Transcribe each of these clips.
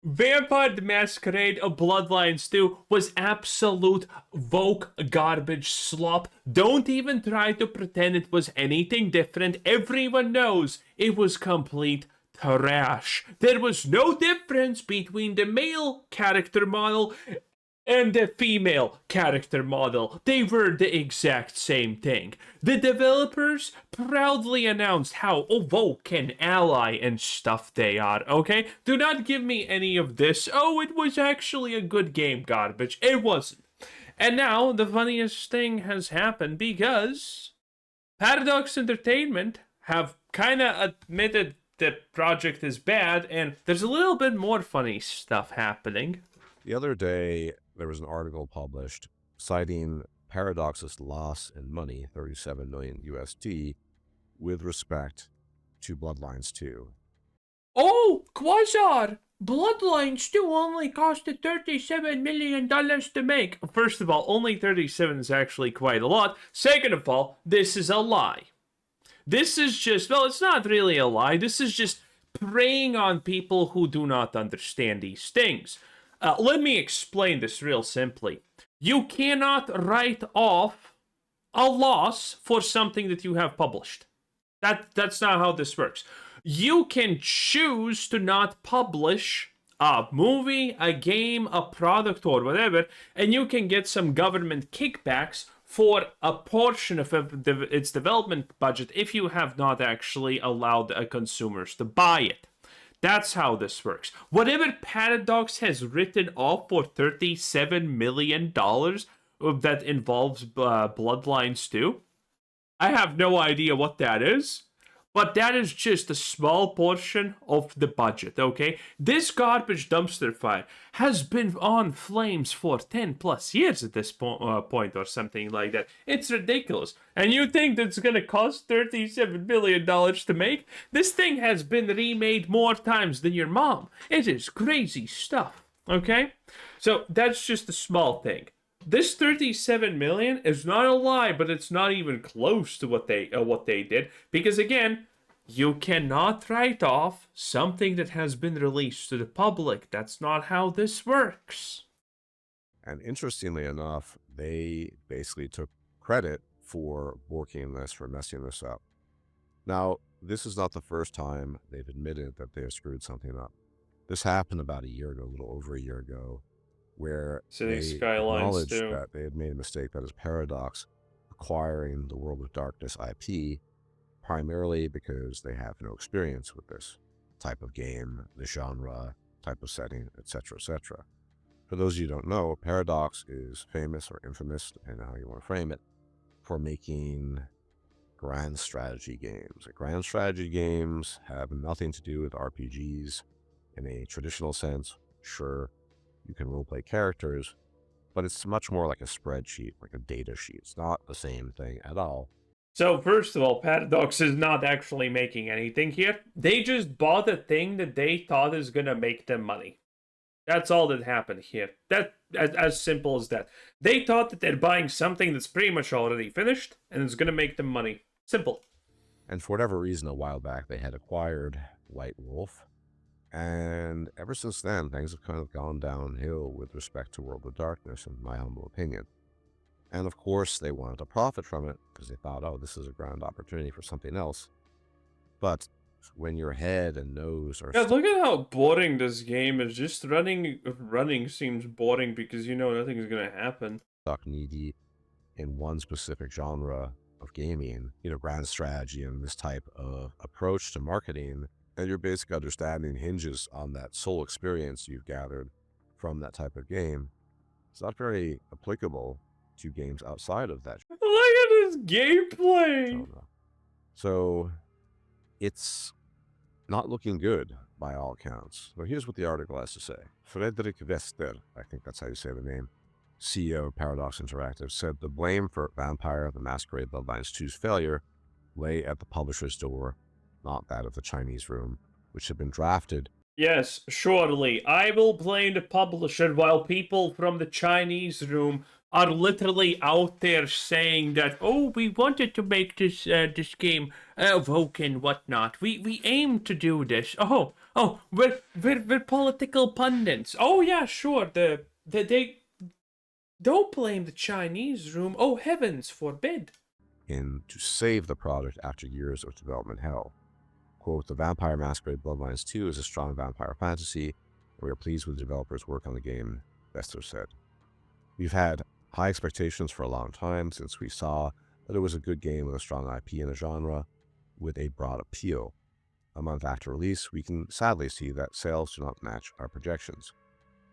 Vampire the Masquerade of Bloodlines 2 was absolute woke garbage slop. Don't even try to pretend it was anything different. Everyone knows it was complete trash. There was no difference between the male character model and the female character model. They were the exact same thing. The developers proudly announced how woke and ally and stuff they are, okay? Do not give me any of this, oh, it was actually a good game garbage. It wasn't. And now, the funniest thing has happened because Paradox Entertainment have kinda admitted the project is bad, and there's a little bit more funny stuff happening. The other day, there was an article published citing Paradox's loss in money, 37 million USD, with respect to Bloodlines 2. Oh, Quasar! Bloodlines 2 only costed $37 million to make. First of all, only 37 is actually quite a lot. Second of all, this is a lie. This is just, well, it's not really a lie. This is just preying on people who do not understand these things. Let me explain this real simply. You cannot write off a loss for something that you have published. That's not how this works. You can choose to not publish a movie, a game, a product, or whatever, and you can get some government kickbacks for a portion of its development budget if you have not actually allowed consumers to buy it. That's how this works. Whatever Paradox has written off for $37 million that involves Bloodlines 2, I have no idea what that is, but that is just a small portion of the budget, okay? This garbage dumpster fire has been on flames for 10 plus years at this point or something like that. It's ridiculous. And you think that's gonna cost $37 million to make? This thing has been remade more times than your mom. It is crazy stuff, okay? So that's just a small thing. This 37 million is not a lie, but it's not even close to what they did, because again, you cannot write off something that has been released to the public. That's not how this works. And interestingly enough, they basically took credit for working this, for messing this up. Now, this is not the first time they've admitted that they have screwed something up. This happened about a year ago, a little over a year ago, where they acknowledged that they had made a mistake, that is Paradox acquiring the World of Darkness IP, primarily because they have no experience with this type of game, the genre, type of setting, etc., etc. For those of you who don't know, Paradox is famous or infamous, depending on how you want to frame it, for making grand strategy games. Grand strategy games have nothing to do with RPGs in a traditional sense. Sure, you can roleplay characters, but it's much more like a spreadsheet, like a data sheet. It's not the same thing at all. So first of all, Paradox is not actually making anything here. They just bought a thing that they thought is gonna make them money. That's all that happened here. That as simple as that. They thought that they're buying something that's pretty much already finished and it's gonna make them money. Simple. And for whatever reason, a while back, they had acquired White Wolf. And ever since then, things have kind of gone downhill with respect to World of Darkness, in my humble opinion. And of course, they wanted to profit from it because they thought, oh, this is a grand opportunity for something else. But when your head and nose are... Yeah, look at how boring this game is. Just running seems boring because you know nothing's going to happen. Stuck knee-deep in one specific genre of gaming, you know, grand strategy and this type of approach to marketing, and your basic understanding hinges on that soul experience you've gathered from that type of game. It's not very applicable to games outside of that. Look at this gameplay! So it's not looking good by all accounts. So here's what the article has to say. Frederick Wester, I think that's how you say the name, CEO of Paradox Interactive, said the blame for Vampire the Masquerade Bloodlines 2's failure lay at the publisher's door, not that of the Chinese room, which had been drafted. Yes, surely. I will blame the publisher while people from the Chinese room are literally out there saying that, oh, we wanted to make this game woke and whatnot. We aim to do this. Oh, Oh, we're political pundits. Oh yeah, sure. They don't blame the Chinese room. Oh heavens forbid. In to save the product after years of development hell. Quote, "The Vampire Masquerade Bloodlines 2 is a strong vampire fantasy, and we are pleased with the developers' work on the game," Bester said. "We've had high expectations for a long time since we saw that it was a good game with a strong IP in the genre with a broad appeal. A month after release, we can sadly see that sales do not match our projections,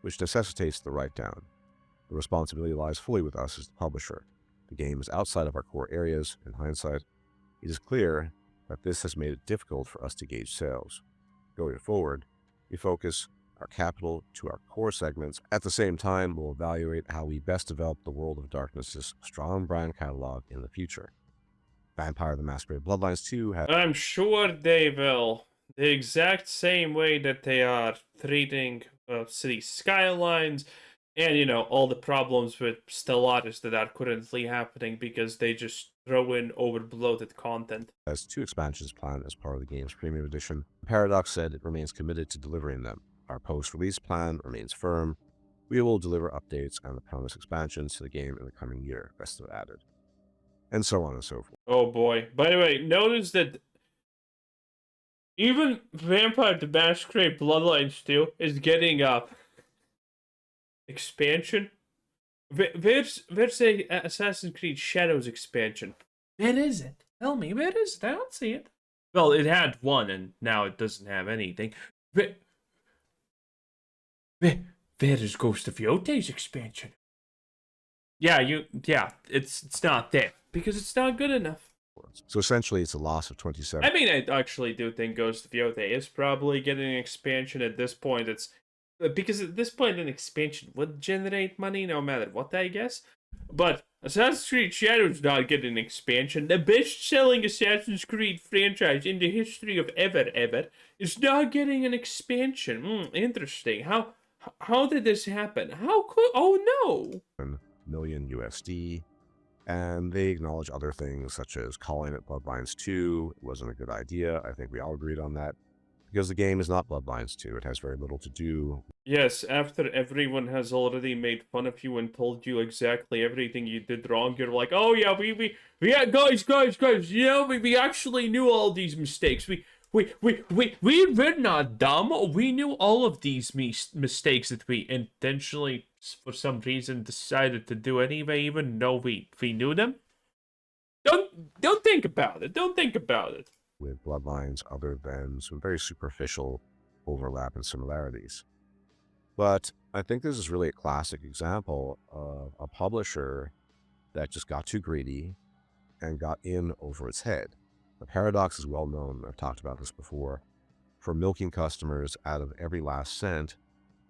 which necessitates the write-down. The responsibility lies fully with us as the publisher. The game is outside of our core areas. In hindsight, it is clear that this has made it difficult for us to gauge sales. Going forward, we focus our capital to our core segments. At the same time, we'll evaluate how we best develop the World of Darkness's strong brand catalog in the future." Vampire the Masquerade Bloodlines 2 has... I'm sure they will. The exact same way that they are treating city skylines and, you know, all the problems with Stellaris that are currently happening because they just throw in overbloated content. has 2 expansions planned as part of the game's premium edition. Paradox said it remains committed to delivering them. "Our post-release plan remains firm. We will deliver updates and the promised expansions to the game in the coming year," Bester added. And so on and so forth. Oh boy. By the way, notice that even Vampire the Masquerade Bloodlines 2 is getting a expansion. Where's a Assassin's Creed Shadows expansion? Where is it? Tell me, where is it? I don't see it. Well, it had one, and now it doesn't have anything. Where is Ghost of Yote's expansion? Yeah, it's not there because it's not good enough. So essentially, it's a loss of 27. I mean, I actually do think Ghost of Yote is probably getting an expansion at this point. It's because at this point an expansion would generate money no matter what, I guess. But Assassin's Creed Shadows not getting an expansion. The best-selling Assassin's Creed franchise in the history of ever is not getting an expansion. Interesting. How did this happen? How could? Oh no! million USD, and they acknowledge other things such as calling it Bloodlines 2 wasn't a good idea. I think we all agreed on that, because the game is not Bloodlines 2. It has very little to do. Yes, after everyone has already made fun of you and told you exactly everything you did wrong, you're like, oh yeah, yeah, guys, you know, we actually knew all these mistakes. We're not dumb. We knew all of these mistakes that we intentionally, for some reason, decided to do anyway, even though we knew them. Don't think about it. Don't think about it. With Bloodlines other than some very superficial overlap and similarities. But I think this is really a classic example of a publisher that just got too greedy and got in over its head. The Paradox is well known, I've talked about this before, for milking customers out of every last cent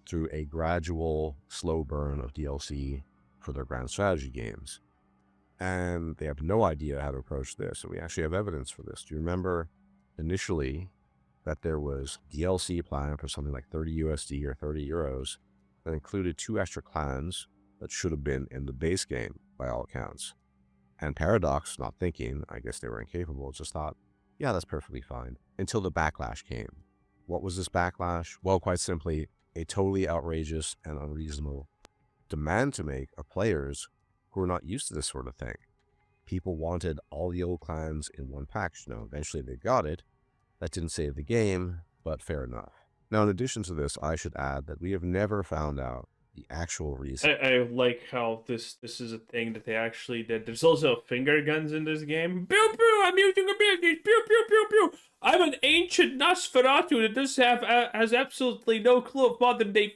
through a gradual, slow burn of DLC for their grand strategy games. And they have no idea how to approach this, and we actually have evidence for this. Do you remember initially that there was DLC planned for something like 30 USD or 30 euros that included 2 extra clans that should have been in the base game by all accounts? And Paradox, not thinking, I guess they were incapable, just thought, yeah, that's perfectly fine, until the backlash came. What was this backlash? Well, quite simply, a totally outrageous and unreasonable demand to make of players who are not used to this sort of thing. People wanted all the old clans in one package. Now, eventually they got it. That didn't save the game, but fair enough. Now, in addition to this, I should add that we have never found out the actual reason. I like how this is a thing that they actually did. There's also finger guns in this game. Pew pew! I'm using abilities. Pew pew pew pew! I'm an ancient Nosferatu that has absolutely no clue of modern day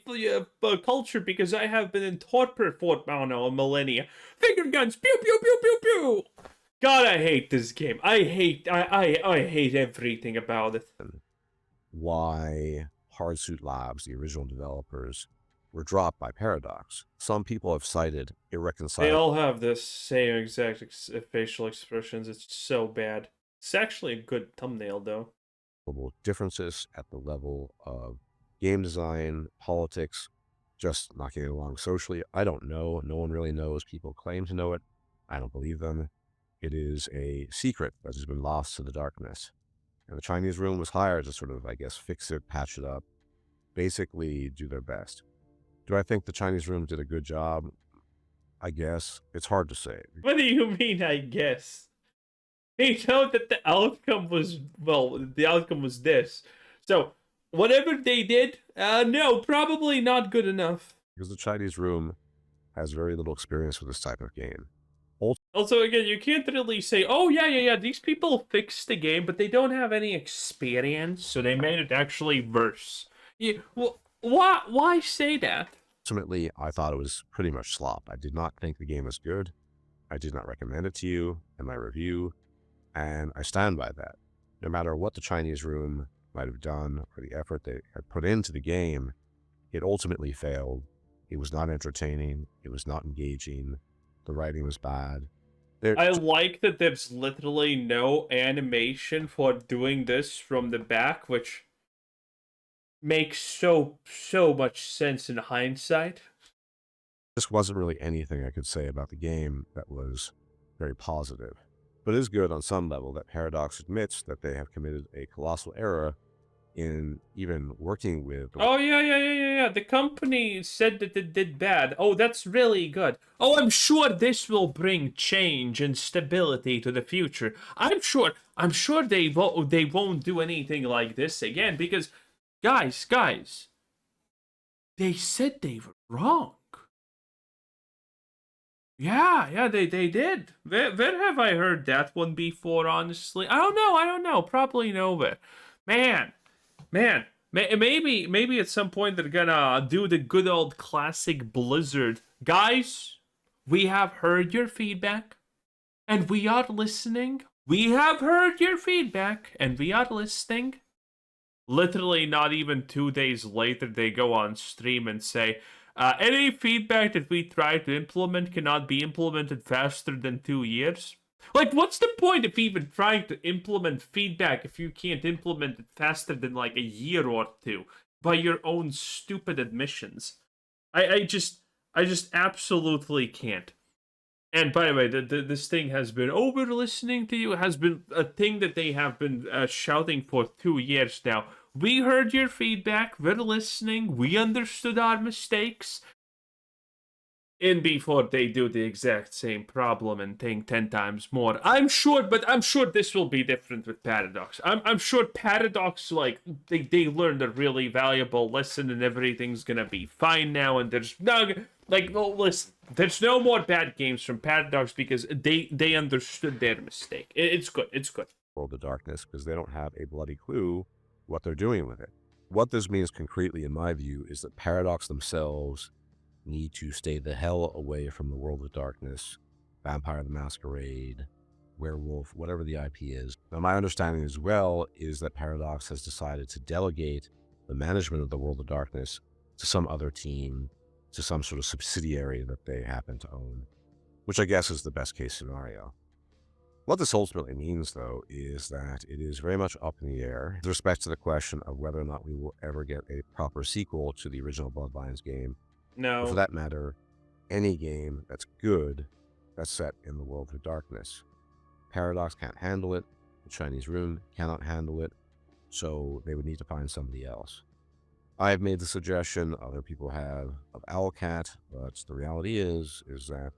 culture because I have been in torpor for I don't know a millennia. Finger guns. Pew pew pew pew pew! God, I hate this game. I hate everything about it. Why Hardsuit Labs, the original developers, were dropped by Paradox. Some people have cited irreconcilable... They all have the same exact facial expressions. It's so bad. It's actually a good thumbnail, though. differences at the level of game design, politics, just not getting along socially. I don't know. No one really knows. People claim to know it. I don't believe them. It is a secret that has been lost to the darkness. And the Chinese room was hired to sort of, I guess, fix it, patch it up, basically do their best. Do I think the Chinese room did a good job? I guess. It's hard to say. What do you mean, I guess? They know that the outcome was, well, the outcome was this. So, whatever they did, no, probably not good enough. Because the Chinese room has very little experience with this type of game. Also, again, you can't really say, oh, yeah, these people fixed the game, but they don't have any experience, so they made it actually worse. Well, why say that? Ultimately, I thought it was pretty much slop. I did not think the game was good. I did not recommend it to you in my review, and I stand by that. No matter what the Chinese room might have done or the effort they had put into the game, it ultimately failed. It was not entertaining. It was not engaging. The writing was bad. I like that there's literally no animation for doing this from the back, which makes so much sense in hindsight. This wasn't really anything I could say about the game that was very positive. But it is good on some level that Paradox admits that they have committed a colossal error in even working with... Oh, yeah. The company said that it did bad. Oh, that's really good. Oh, I'm sure this will bring change and stability to the future. I'm sure they won't do anything like this again because, guys, they said they were wrong. Yeah, they did. Where have I heard that one before, honestly? I don't know. Probably nowhere. Man. Maybe at some point they're gonna do the good old classic Blizzard. Guys, we have heard your feedback, and we are listening. We have heard your feedback, and we are listening. Literally, not even 2 days later, they go on stream and say, any feedback that we try to implement cannot be implemented faster than 2 years. Like, what's the point of even trying to implement feedback if you can't implement it faster than like a year or two by your own stupid admissions? I just absolutely can't. And by the way, this thing has been over listening to you. It has been a thing that they have been shouting for 2 years now. We heard your feedback. We're listening. We understood our mistakes. And before they do the exact same problem and think 10 times more. I'm sure this will be different with Paradox. I'm sure Paradox, like, they learned a really valuable lesson and everything's gonna be fine now, and there's no, like, well, listen, there's no more bad games from Paradox because they understood their mistake. It's good. World of Darkness because they don't have a bloody clue what they're doing with it. What this means concretely, in my view, is that Paradox themselves need to stay the hell away from the World of Darkness, Vampire the Masquerade, Werewolf, whatever the IP is. Now, my understanding as well is that Paradox has decided to delegate the management of the World of Darkness to some other team, to some sort of subsidiary that they happen to own, which I guess is the best case scenario. What this ultimately means, though, is that it is very much up in the air with respect to the question of whether or not we will ever get a proper sequel to the original Bloodlines game. No. Or for that matter, any game that's good that's set in the World of Darkness. Paradox can't handle it. The Chinese Room cannot handle it. So they would need to find somebody else. I have made the suggestion, other people have, of Owlcat, but the reality is that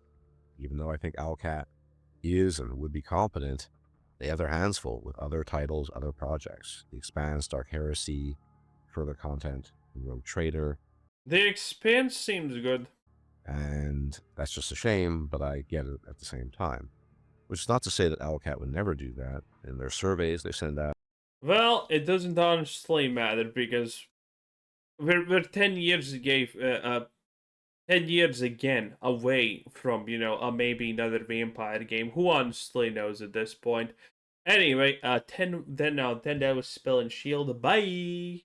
even though I think Owlcat is and would be competent, they have their hands full with other titles, other projects. The Expanse, Dark Heresy, further content, Rogue Trader. The Expanse seems good. And that's just a shame, but I get it at the same time. Which is not to say that Owlcat would never do that. In their surveys they send out... Well, it doesn't honestly matter because we're 10 years 10 years again away from, maybe another vampire game. Who honestly knows at this point? Anyway, 10 that was Spill and Shield. Bye!